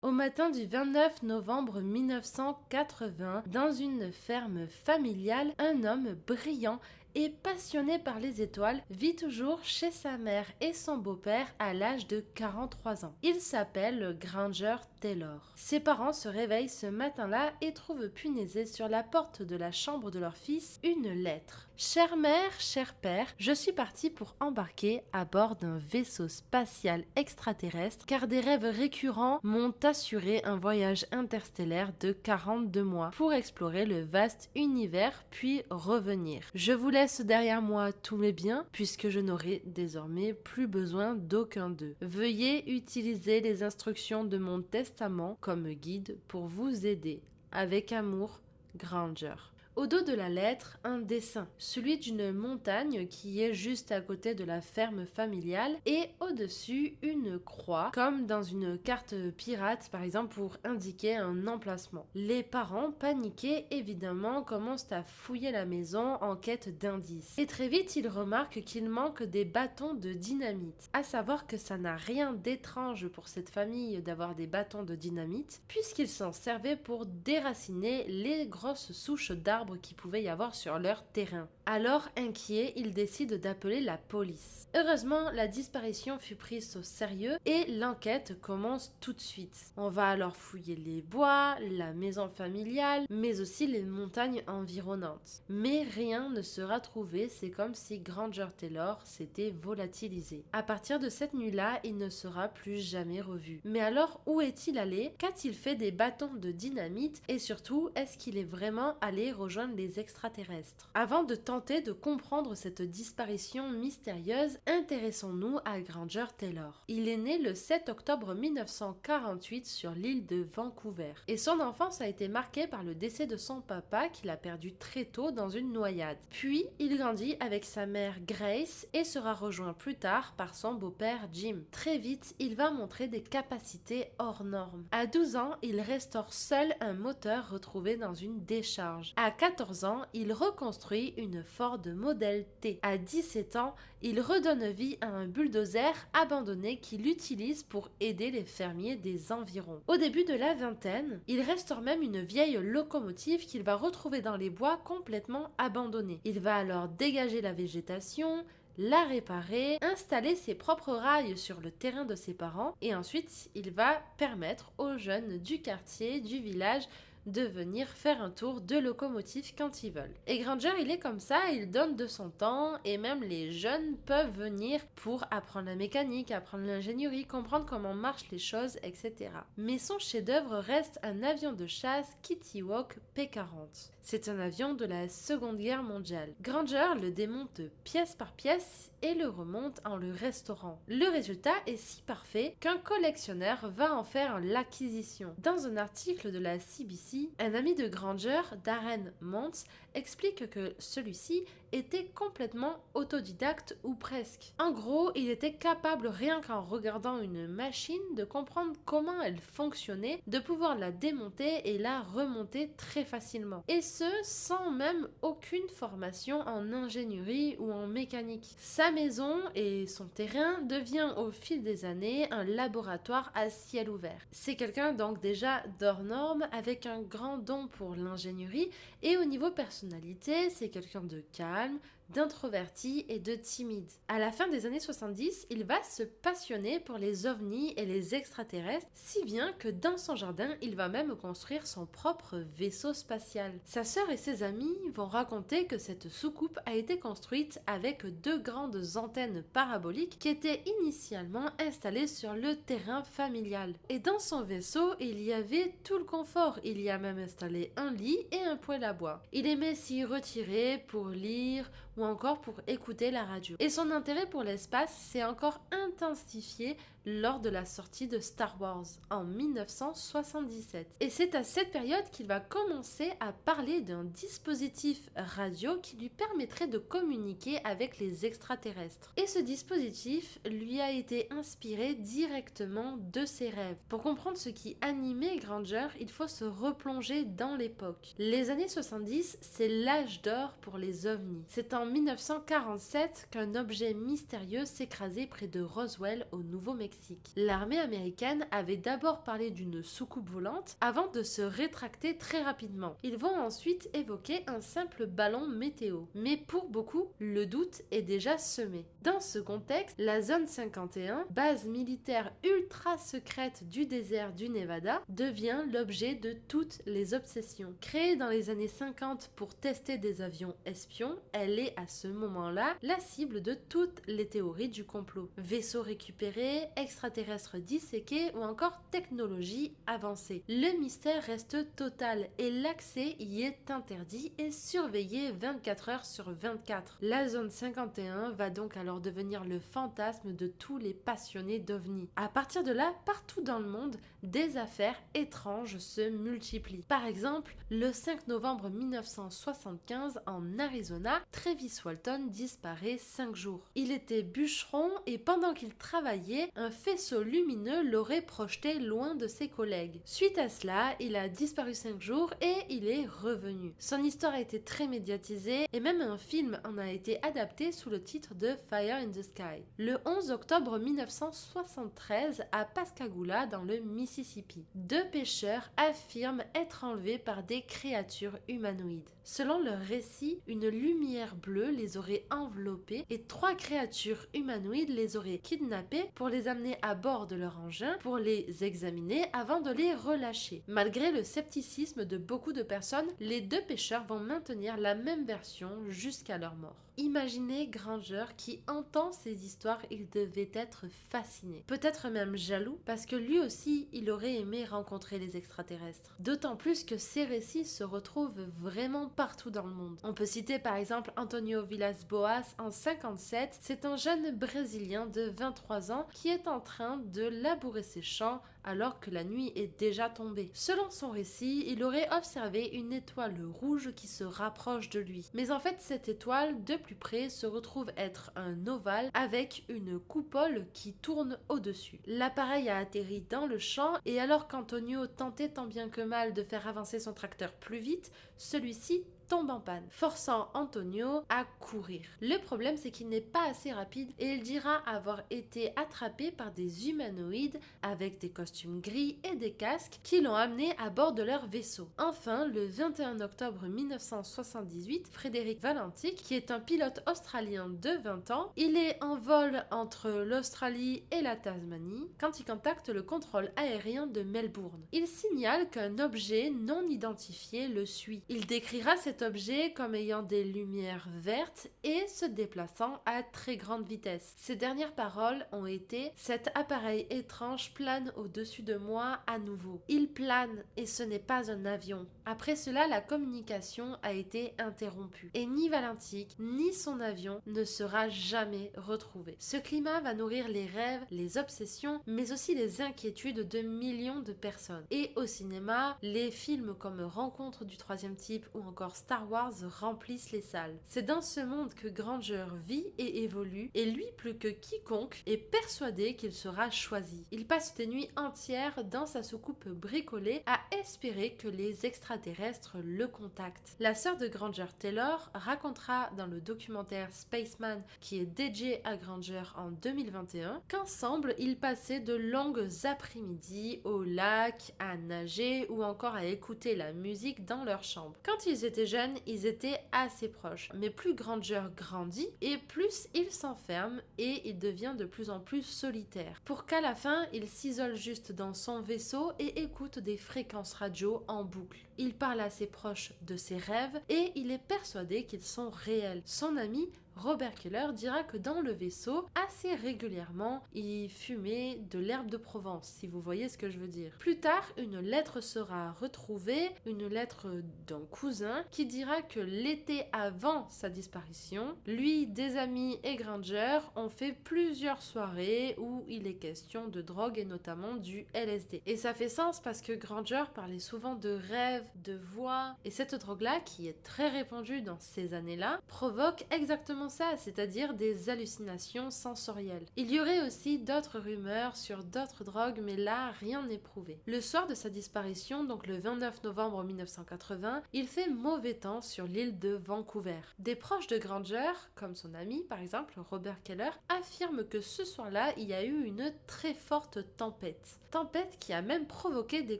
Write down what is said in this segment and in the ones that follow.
Au matin du 29 novembre 1980, dans une ferme familiale, un homme brillant et passionné par les étoiles vit toujours chez sa mère et son beau-père à l'âge de 43 ans. Il s'appelle Granger Taylor. Ses parents se réveillent ce matin-là et trouvent punaisée sur la porte de la chambre de leur fils une lettre. Chère mère, cher père, je suis parti pour embarquer à bord d'un vaisseau spatial extraterrestre car des rêves récurrents m'ont assuré un voyage interstellaire de 42 mois pour explorer le vaste univers puis revenir. Je vous laisse derrière moi tous mes biens puisque je n'aurai désormais plus besoin d'aucun d'eux. Veuillez utiliser les instructions de mon testament comme guide pour vous aider. Avec amour, Granger. Au dos de la lettre, un dessin, celui d'une montagne qui est juste à côté de la ferme familiale et au-dessus une croix, comme dans une carte pirate par exemple pour indiquer un emplacement. Les parents, paniqués évidemment, commencent à fouiller la maison en quête d'indices. Et très vite, ils remarquent qu'il manque des bâtons de dynamite. À savoir que ça n'a rien d'étrange pour cette famille d'avoir des bâtons de dynamite, puisqu'ils s'en servaient pour déraciner les grosses souches d'arbres qui pouvait y avoir sur leur terrain. Alors, inquiets, ils décident d'appeler la police. Heureusement, la disparition fut prise au sérieux et l'enquête commence tout de suite. On va alors fouiller les bois, la maison familiale, mais aussi les montagnes environnantes. Mais rien ne sera trouvé, c'est comme si Granger Taylor s'était volatilisé. À partir de cette nuit-là, il ne sera plus jamais revu. Mais alors, où est-il allé? Qu'a-t-il fait des bâtons de dynamite? Et surtout, est-ce qu'il est vraiment allé rejoindre les extraterrestres? Avant de tenter de comprendre cette disparition mystérieuse, intéressons-nous à Granger Taylor. Il est né le 7 octobre 1948 sur l'île de Vancouver. Et son enfance a été marquée par le décès de son papa qu'il a perdu très tôt dans une noyade. Puis, il grandit avec sa mère Grace et sera rejoint plus tard par son beau-père Jim. Très vite, il va montrer des capacités hors normes. À 12 ans, il restaure seul un moteur retrouvé dans une décharge. À 14 ans, il reconstruit une Ford Model T. À 17 ans, il redonne vie à un bulldozer abandonné qu'il utilise pour aider les fermiers des environs. Au début de la vingtaine, il restaure même une vieille locomotive qu'il va retrouver dans les bois complètement abandonnée. Il va alors dégager la végétation, la réparer, installer ses propres rails sur le terrain de ses parents et ensuite il va permettre aux jeunes du quartier, du village de venir faire un tour de locomotive quand ils veulent. Et Granger, il est comme ça, il donne de son temps et même les jeunes peuvent venir pour apprendre la mécanique, apprendre l'ingénierie, comprendre comment marchent les choses, etc. Mais son chef-d'œuvre reste un avion de chasse Kitty Hawk P-40. C'est un avion de la Seconde Guerre mondiale. Granger le démonte pièce par pièce et le remonte en le restaurant. Le résultat est si parfait qu'un collectionneur va en faire l'acquisition. Dans un article de la CBC, un ami de Granger, Darren Montz, explique que celui-ci était complètement autodidacte ou presque. En gros, il était capable rien qu'en regardant une machine de comprendre comment elle fonctionnait, de pouvoir la démonter et la remonter très facilement. Et ce, sans même aucune formation en ingénierie ou en mécanique. Sa maison et son terrain devient au fil des années un laboratoire à ciel ouvert. C'est quelqu'un donc déjà d'hors norme avec un grand don pour l'ingénierie et au niveau personnalité, c'est quelqu'un de calme, d'introverti et de timide. À la fin des années 70, il va se passionner pour les ovnis et les extraterrestres, si bien que dans son jardin, il va même construire son propre vaisseau spatial. Sa sœur et ses amis vont raconter que cette soucoupe a été construite avec deux grandes antennes paraboliques qui étaient initialement installées sur le terrain familial. Et dans son vaisseau, il y avait tout le confort. Il y a même installé un lit et un poêle à bois. Il aimait s'y retirer pour lire ou encore pour écouter la radio. Et son intérêt pour l'espace s'est encore intensifié lors de la sortie de Star Wars en 1977. Et c'est à cette période qu'il va commencer à parler d'un dispositif radio qui lui permettrait de communiquer avec les extraterrestres. Et ce dispositif lui a été inspiré directement de ses rêves. Pour comprendre ce qui animait Granger, il faut se replonger dans l'époque. Les années 70, c'est l'âge d'or pour les ovnis. C'est en 1947 qu'un objet mystérieux s'écrasait près de Roswell au Nouveau-Mexique. Mexique. L'armée américaine avait d'abord parlé d'une soucoupe volante avant de se rétracter très rapidement. Ils vont ensuite évoquer un simple ballon météo. Mais pour beaucoup, le doute est déjà semé. Dans ce contexte, la zone 51, base militaire ultra secrète du désert du Nevada, devient l'objet de toutes les obsessions. Créée dans les années 50 pour tester des avions espions, elle est à ce moment-là la cible de toutes les théories du complot. Vaisseaux récupérés, extraterrestres disséqués ou encore technologie avancée. Le mystère reste total et l'accès y est interdit et surveillé 24 heures sur 24. La zone 51 va donc alors devenir le fantasme de tous les passionnés d'OVNI. À partir de là, partout dans le monde, des affaires étranges se multiplient. Par exemple, le 5 novembre 1975 en Arizona, Travis Walton disparaît 5 jours. Il était bûcheron et pendant qu'il travaillait, un faisceau lumineux l'aurait projeté loin de ses collègues. Suite à cela, il a disparu 5 jours et il est revenu. Son histoire a été très médiatisée et même un film en a été adapté sous le titre de Fire in the Sky. Le 11 octobre 1973, à Pascagoula, dans le Mississippi, 2 pêcheurs affirment être enlevés par des créatures humanoïdes. Selon leur récit, une lumière bleue les aurait enveloppés et 3 créatures humanoïdes les auraient kidnappés pour les amener à bord de leur engin pour les examiner avant de les relâcher. Malgré le scepticisme de beaucoup de personnes, les 2 pêcheurs vont maintenir la même version jusqu'à leur mort. Imaginez Granger qui entend ces histoires, il devait être fasciné. Peut-être même jaloux, parce que lui aussi, il aurait aimé rencontrer les extraterrestres. D'autant plus que ces récits se retrouvent vraiment partout dans le monde. On peut citer par exemple Antonio Villas-Boas en 57. C'est un jeune Brésilien de 23 ans qui est en train de labourer ses champs alors que la nuit est déjà tombée. Selon son récit, il aurait observé une étoile rouge qui se rapproche de lui. Mais en fait, cette étoile, de plus près, se retrouve être un ovale avec une coupole qui tourne au-dessus. L'appareil a atterri dans le champ et alors qu'Antonio tentait tant bien que mal de faire avancer son tracteur plus vite, celui-ci tombe en panne, forçant Antonio à courir. Le problème, c'est qu'il n'est pas assez rapide et il dira avoir été attrapé par des humanoïdes avec des costumes gris et des casques qui l'ont amené à bord de leur vaisseau. Enfin, le 21 octobre 1978, Frédéric Valentic, qui est un pilote australien de 20 ans, il est en vol entre l'Australie et la Tasmanie quand il contacte le contrôle aérien de Melbourne. Il signale qu'un objet non identifié le suit. Il décrira cet objet comme ayant des lumières vertes et se déplaçant à très grande vitesse. Ses dernières paroles ont été « Cet appareil étrange plane au-dessus de moi à nouveau. Il plane et ce n'est pas un avion. » Après cela, la communication a été interrompue et ni Valentic ni son avion ne sera jamais retrouvé. Ce climat va nourrir les rêves, les obsessions, mais aussi les inquiétudes de millions de personnes. Et au cinéma, les films comme Rencontre du troisième type ou encore Star Wars remplissent les salles. C'est dans ce monde que Granger vit et évolue, et lui plus que quiconque est persuadé qu'il sera choisi. Il passe des nuits entières dans sa soucoupe bricolée à espérer que les extraterrestres le contactent. La sœur de Granger, Taylor, racontera dans le documentaire Spaceman qui est dédié à Granger en 2021 qu'ensemble ils passaient de longues après-midi au lac, à nager ou encore à écouter la musique dans leur chambre. Quand ils étaient jeunes, ils étaient assez proches. Mais plus Granger grandit et plus il s'enferme et il devient de plus en plus solitaire. Pour qu'à la fin, il s'isole juste dans son vaisseau et écoute des fréquences radio en boucle. Il parle à ses proches de ses rêves et il est persuadé qu'ils sont réels. Son ami Robert Keller dira que dans le vaisseau, assez régulièrement, il fumait de l'herbe de Provence, si vous voyez ce que je veux dire. Plus tard, une lettre sera retrouvée, une lettre d'un cousin qui dira que l'été avant sa disparition, lui, des amis et Granger ont fait plusieurs soirées où il est question de drogue et notamment du LSD. Et ça fait sens parce que Granger parlait souvent de rêves, de voix, et cette drogue-là, qui est très répandue dans ces années-là, provoque exactement exactement ça, c'est-à-dire des hallucinations sensorielles. Il y aurait aussi d'autres rumeurs sur d'autres drogues, mais là, rien n'est prouvé. Le soir de sa disparition, donc le 29 novembre 1980, il fait mauvais temps sur l'île de Vancouver. Des proches de Granger, comme son ami par exemple, Robert Keller, affirment que ce soir-là, il y a eu une très forte tempête. Tempête qui a même provoqué des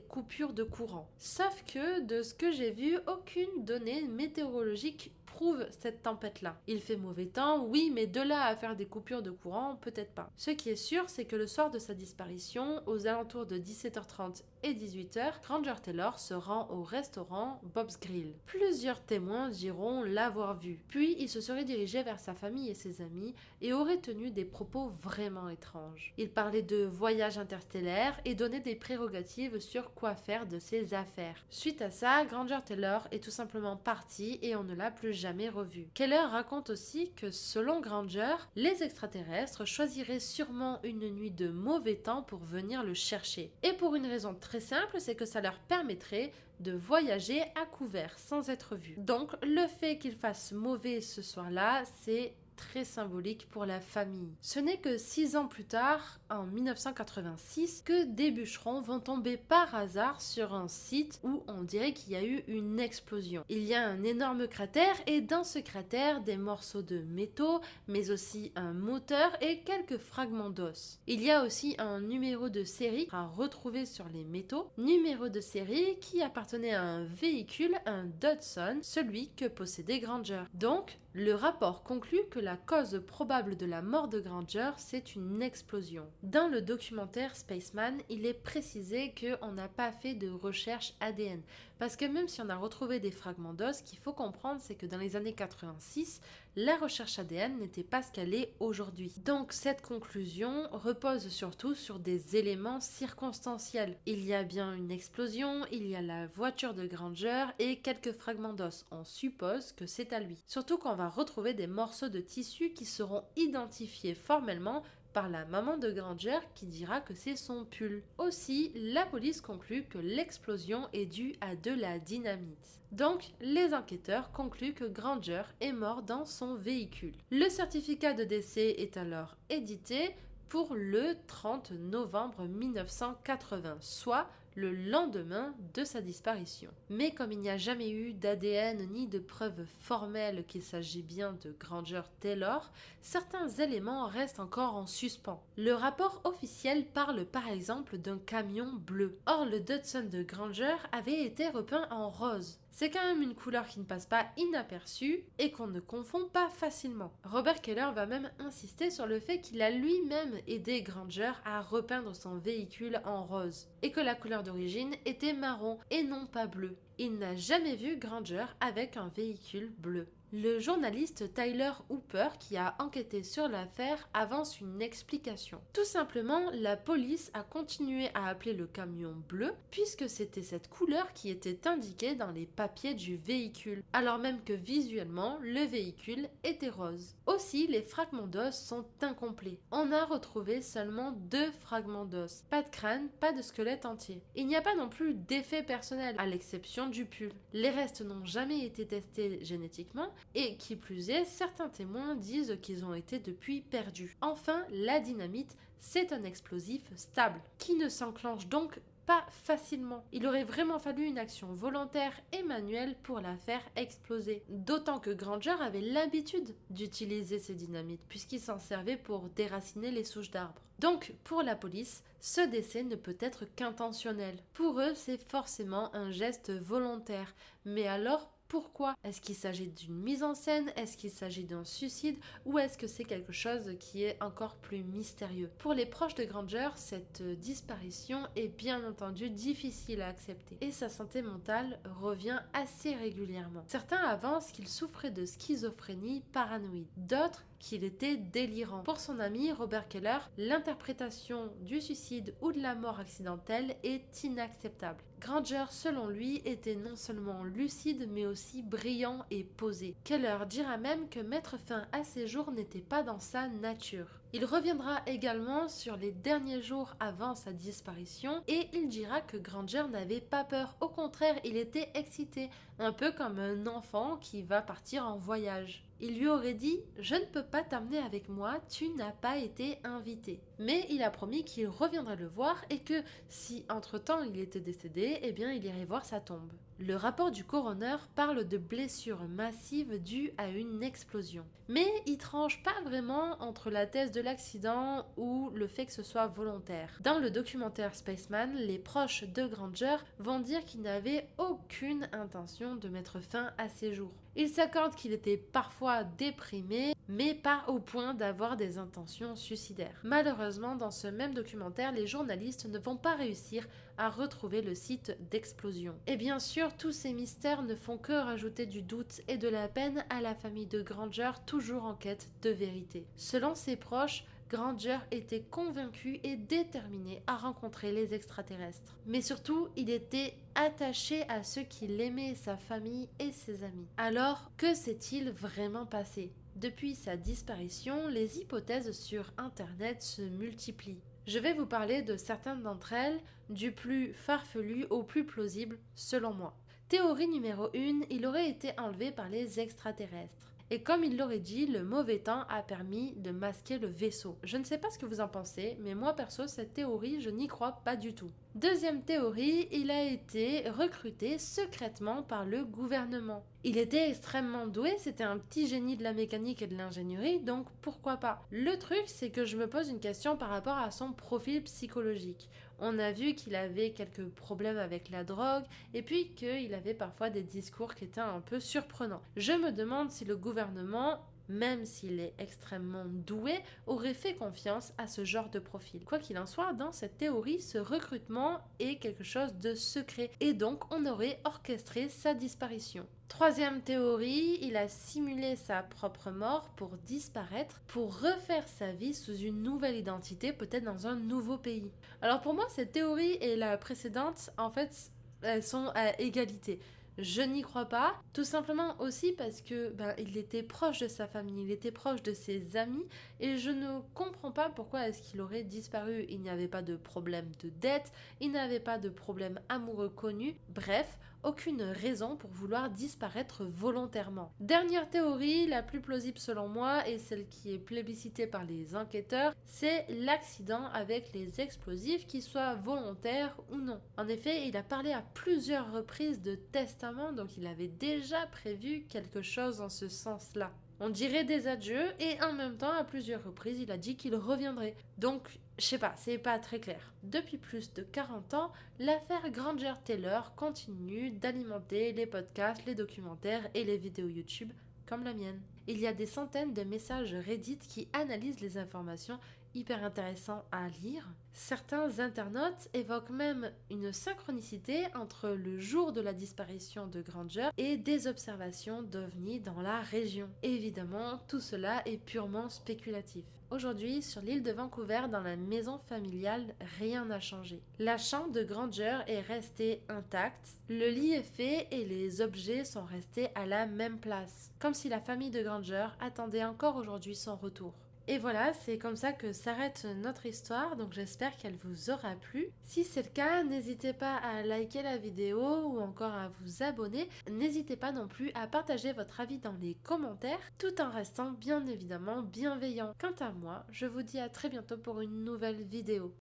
coupures de courant. Sauf que, de ce que j'ai vu, aucune donnée météorologique prouve cette tempête-là. Il fait mauvais temps, oui, mais de là à faire des coupures de courant, peut-être pas. Ce qui est sûr, c'est que le soir de sa disparition, aux alentours de 17h30 et 18h, Granger Taylor se rend au restaurant Bob's Grill. Plusieurs témoins diront l'avoir vu. Puis, il se serait dirigé vers sa famille et ses amis et aurait tenu des propos vraiment étranges. Il parlait de voyage interstellaire et donnait des prérogatives sur quoi faire de ses affaires. Suite à ça, Granger Taylor est tout simplement parti et on ne l'a plus jamais revu. Keller raconte aussi que selon Granger, les extraterrestres choisiraient sûrement une nuit de mauvais temps pour venir le chercher. Et pour une raison très simple, c'est que ça leur permettrait de voyager à couvert sans être vus. Donc le fait qu'il fasse mauvais ce soir-là, c'est très symbolique pour la famille. Ce n'est que 6 ans plus tard, en 1986, que des bûcherons vont tomber par hasard sur un site où on dirait qu'il y a eu une explosion. Il y a un énorme cratère et dans ce cratère, des morceaux de métaux, mais aussi un moteur et quelques fragments d'os. Il y a aussi un numéro de série à retrouver sur les métaux, numéro de série qui appartenait à un véhicule, un Datsun, celui que possédait Granger. Donc, le rapport conclut que la cause probable de la mort de Granger, c'est une explosion. Dans le documentaire Spaceman, il est précisé qu'on n'a pas fait de recherche ADN. Parce que même si on a retrouvé des fragments d'os, ce qu'il faut comprendre, c'est que dans les années 86, la recherche ADN n'était pas ce qu'elle est aujourd'hui. Donc cette conclusion repose surtout sur des éléments circonstanciels. Il y a bien une explosion, il y a la voiture de Granger et quelques fragments d'os. On suppose que c'est à lui. Surtout qu'on va retrouver des morceaux de tissu qui seront identifiés formellement par la maman de Granger qui dira que c'est son pull. Aussi, la police conclut que l'explosion est due à de la dynamite. Donc, les enquêteurs concluent que Granger est mort dans son véhicule. Le certificat de décès est alors édité pour le 30 novembre 1980, soit le lendemain de sa disparition. Mais comme il n'y a jamais eu d'ADN ni de preuves formelles qu'il s'agit bien de Granger Taylor, certains éléments restent encore en suspens. Le rapport officiel parle par exemple d'un camion bleu. Or, le Datsun de Granger avait été repeint en rose. C'est quand même une couleur qui ne passe pas inaperçue et qu'on ne confond pas facilement. Robert Keller va même insister sur le fait qu'il a lui-même aidé Granger à repeindre son véhicule en rose et que la couleur d'origine était marron et non pas bleu. Il n'a jamais vu Granger avec un véhicule bleu. Le journaliste Tyler Hooper, qui a enquêté sur l'affaire, avance une explication. Tout simplement, la police a continué à appeler le camion bleu puisque c'était cette couleur qui était indiquée dans les papiers du véhicule, alors même que visuellement, le véhicule était rose. Aussi, les fragments d'os sont incomplets. On a retrouvé seulement 2 fragments d'os. Pas de crâne, pas de squelette entier. Il n'y a pas non plus d'effet personnel, à l'exception du pull. Les restes n'ont jamais été testés génétiquement, et qui plus est, certains témoins disent qu'ils ont été depuis perdus. Enfin, la dynamite, c'est un explosif stable, qui ne s'enclenche donc pas facilement. Il aurait vraiment fallu une action volontaire et manuelle pour la faire exploser. D'autant que Granger avait l'habitude d'utiliser ces dynamites, puisqu'il s'en servait pour déraciner les souches d'arbres. Donc, pour la police, ce décès ne peut être qu'intentionnel. Pour eux, c'est forcément un geste volontaire. Mais alors, pourquoi? Est-ce qu'il s'agit d'une mise en scène? Est-ce qu'il s'agit d'un suicide? Ou est-ce que c'est quelque chose qui est encore plus mystérieux? Pour les proches de Granger, cette disparition est bien entendu difficile à accepter et sa santé mentale revient assez régulièrement. Certains avancent qu'il souffrait de schizophrénie paranoïde, d'autres qu'il était délirant. Pour son ami Robert Keller, l'interprétation du suicide ou de la mort accidentelle est inacceptable. Granger, selon lui, était non seulement lucide mais aussi brillant et posé. Keller dira même que mettre fin à ses jours n'était pas dans sa nature. Il reviendra également sur les derniers jours avant sa disparition et il dira que Granger n'avait pas peur, au contraire, il était excité, un peu comme un enfant qui va partir en voyage. Il lui aurait dit « Je ne peux pas t'emmener avec moi, tu n'as pas été invité ». Mais il a promis qu'il reviendrait le voir et que si entre-temps il était décédé, eh bien il irait voir sa tombe. Le rapport du coroner parle de blessures massives dues à une explosion. Mais il tranche pas vraiment entre la thèse de l'accident ou le fait que ce soit volontaire. Dans le documentaire Spaceman, les proches de Granger vont dire qu'il n'avait aucune intention de mettre fin à ses jours. Ils s'accordent qu'il était parfois déprimé, mais pas au point d'avoir des intentions suicidaires. Malheureusement, dans ce même documentaire, les journalistes ne vont pas réussir à retrouver le site d'explosion. Et bien sûr, tous ces mystères ne font que rajouter du doute et de la peine à la famille de Granger, toujours en quête de vérité. Selon ses proches, Granger était convaincu et déterminé à rencontrer les extraterrestres. Mais surtout, il était attaché à ceux qu'il aimait, sa famille et ses amis. Alors, que s'est-il vraiment passé ? Depuis sa disparition, les hypothèses sur Internet se multiplient. Je vais vous parler de certaines d'entre elles, du plus farfelu au plus plausible, selon moi. Théorie numéro 1, il aurait été enlevé par les extraterrestres. Et comme il l'aurait dit, le mauvais temps a permis de masquer le vaisseau. Je ne sais pas ce que vous en pensez, mais moi perso, cette théorie, je n'y crois pas du tout. Deuxième théorie, il a été recruté secrètement par le gouvernement. Il était extrêmement doué, c'était un petit génie de la mécanique et de l'ingénierie, donc pourquoi pas. Le truc, c'est que je me pose une question par rapport à son profil psychologique. On a vu qu'il avait quelques problèmes avec la drogue et puis qu'il avait parfois des discours qui étaient un peu surprenants. Je me demande si le gouvernement, même s'il est extrêmement doué, aurait fait confiance à ce genre de profil. Quoi qu'il en soit, dans cette théorie, ce recrutement est quelque chose de secret et donc on aurait orchestré sa disparition. Troisième théorie, il a simulé sa propre mort pour disparaître, pour refaire sa vie sous une nouvelle identité, peut-être dans un nouveau pays. Alors pour moi, cette théorie et la précédente, en fait, elles sont à égalité. Je n'y crois pas, tout simplement aussi parce que il était proche de sa famille, il était proche de ses amis et je ne comprends pas pourquoi est-ce qu'il aurait disparu. Il n'y avait pas de problème de dette, il n'avait pas de problème amoureux connu, bref, aucune raison pour vouloir disparaître volontairement. Dernière théorie, la plus plausible selon moi et celle qui est plébiscitée par les enquêteurs, c'est l'accident avec les explosifs, qu'ils soient volontaires ou non. En effet, il a parlé à plusieurs reprises de testament, donc il avait déjà prévu quelque chose en ce sens-là. On dirait des adieux et en même temps, à plusieurs reprises, il a dit qu'il reviendrait. Donc, je sais pas, c'est pas très clair. Depuis plus de 40 ans, l'affaire Granger-Taylor continue d'alimenter les podcasts, les documentaires et les vidéos YouTube comme la mienne. Il y a des centaines de messages Reddit qui analysent les informations hyper intéressants à lire. Certains internautes évoquent même une synchronicité entre le jour de la disparition de Granger et des observations d'OVNI dans la région. Évidemment, tout cela est purement spéculatif. Aujourd'hui, sur l'île de Vancouver, dans la maison familiale, rien n'a changé. La chambre de Granger est restée intacte, le lit est fait et les objets sont restés à la même place, comme si la famille de Granger attendait encore aujourd'hui son retour. Et voilà, c'est comme ça que s'arrête notre histoire, donc j'espère qu'elle vous aura plu. Si c'est le cas, n'hésitez pas à liker la vidéo ou encore à vous abonner. N'hésitez pas non plus à partager votre avis dans les commentaires, tout en restant bien évidemment bienveillant. Quant à moi, je vous dis à très bientôt pour une nouvelle vidéo.